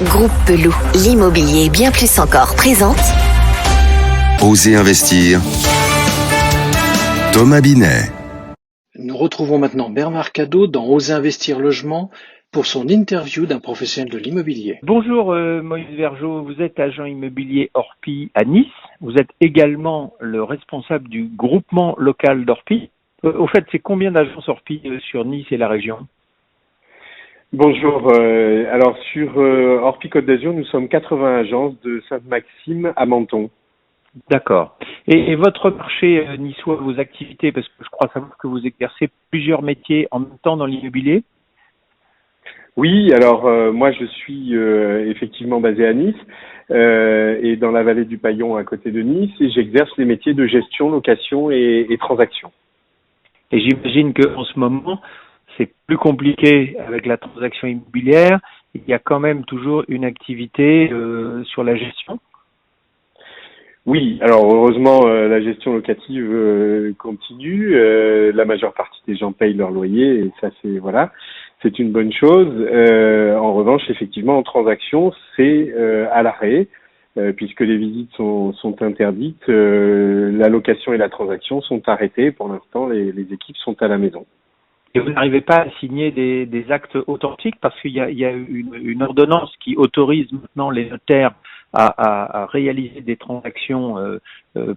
Groupe Pelou, l'immobilier bien plus encore présente. Osez investir. Thomas Binet. Nous retrouvons maintenant Bernard Cadot dans Osez investir logement pour son interview d'un professionnel de l'immobilier. Bonjour Moïse Vergeot, vous êtes agent immobilier Orpi à Nice. Vous êtes également le responsable du groupement local d'Orpi. Au fait, c'est combien d'agences Orpi sur Nice et la région ? Bonjour. Alors sur Orpi Côte d'Azur, nous sommes 80 agences de Sainte-Maxime à Menton. D'accord. Et votre marché niçois, vos activités, parce que je crois savoir que vous exercez plusieurs métiers en même temps dans l'immobilier ? Oui, alors moi je suis effectivement basé à Nice et dans la vallée du Paillon à côté de Nice, et j'exerce les métiers de gestion, location et transaction. Et j'imagine qu'en ce moment, c'est plus compliqué avec la transaction immobilière. Il y a quand même toujours une activité sur la gestion. Oui, alors heureusement la gestion locative continue. La majeure partie des gens payent leur loyer et ça c'est une bonne chose. En revanche, effectivement, en transaction, c'est à l'arrêt puisque les visites sont interdites. La location et la transaction sont arrêtées. Pour l'instant, les équipes sont à la maison. Et vous n'arrivez pas à signer des actes authentiques parce qu'il y a une ordonnance qui autorise maintenant les notaires à réaliser des transactions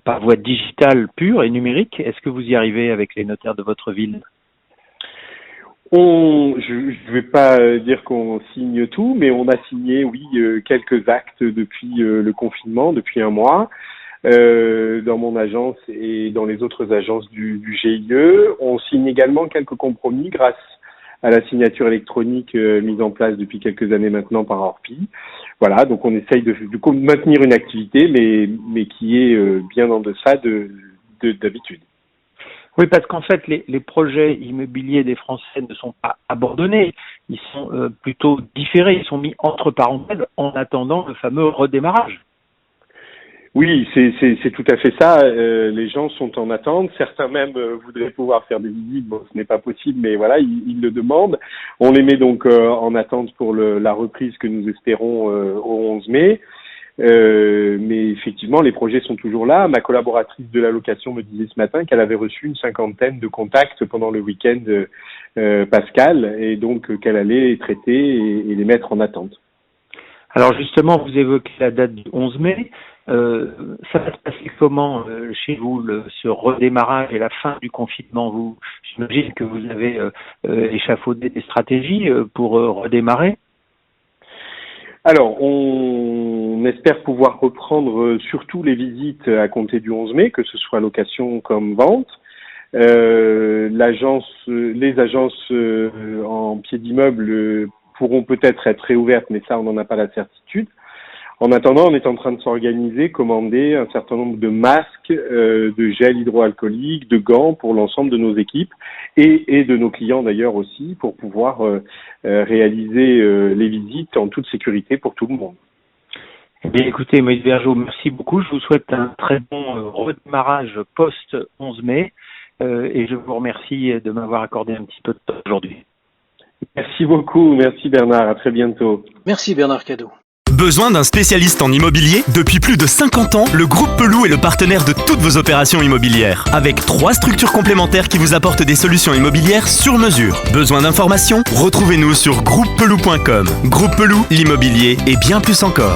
par voie digitale pure et numérique. Est-ce que vous y arrivez avec les notaires de votre ville ? Je vais pas dire qu'on signe tout, mais on a signé, oui, quelques actes depuis le confinement, depuis un mois. Dans mon agence et dans les autres agences du GIE. On signe également quelques compromis grâce à la signature électronique mise en place depuis quelques années maintenant par Orpi. Voilà, donc on essaye de maintenir une activité, mais qui est bien en deçà d'habitude. Oui, parce qu'en fait, les projets immobiliers des Français ne sont pas abandonnés, ils sont plutôt différés, ils sont mis entre parenthèses en attendant le fameux redémarrage. Oui, c'est tout à fait ça. Les gens sont en attente. Certains même voudraient pouvoir faire des visites. Bon, ce n'est pas possible, mais voilà, ils le demandent. On les met donc en attente pour la reprise que nous espérons au 11 mai. Mais effectivement, les projets sont toujours là. Ma collaboratrice de la location me disait ce matin qu'elle avait reçu une 50aine de contacts pendant le week-end pascal, et donc qu'elle allait les traiter et les mettre en attente. Alors justement, vous évoquez la date du 11 mai. Ça va se passer comment chez vous, ce redémarrage et la fin du confinement ? J'imagine que vous avez échafaudé des stratégies pour redémarrer. Alors, on espère pouvoir reprendre surtout les visites à compter du 11 mai, que ce soit location comme vente. Les agences en pied d'immeuble pourront peut-être être réouvertes, mais ça, on n'en a pas la certitude. En attendant, on est en train de s'organiser, commander un certain nombre de masques, de gel hydroalcoolique, de gants pour l'ensemble de nos équipes et de nos clients d'ailleurs aussi, pour pouvoir réaliser les visites en toute sécurité pour tout le monde. Eh bien, écoutez, Moïse Vergeot, merci beaucoup. Je vous souhaite un très bon redémarrage post-11 mai et je vous remercie de m'avoir accordé un petit peu de temps aujourd'hui. Merci beaucoup, merci Bernard, à très bientôt. Merci Bernard Cadot. Besoin d'un spécialiste en immobilier ? Depuis plus de 50 ans, le groupe Pelou est le partenaire de toutes vos opérations immobilières. Avec 3 structures complémentaires qui vous apportent des solutions immobilières sur mesure. Besoin d'informations ? Retrouvez-nous sur groupepelou.com. Groupe Pelou, l'immobilier et bien plus encore.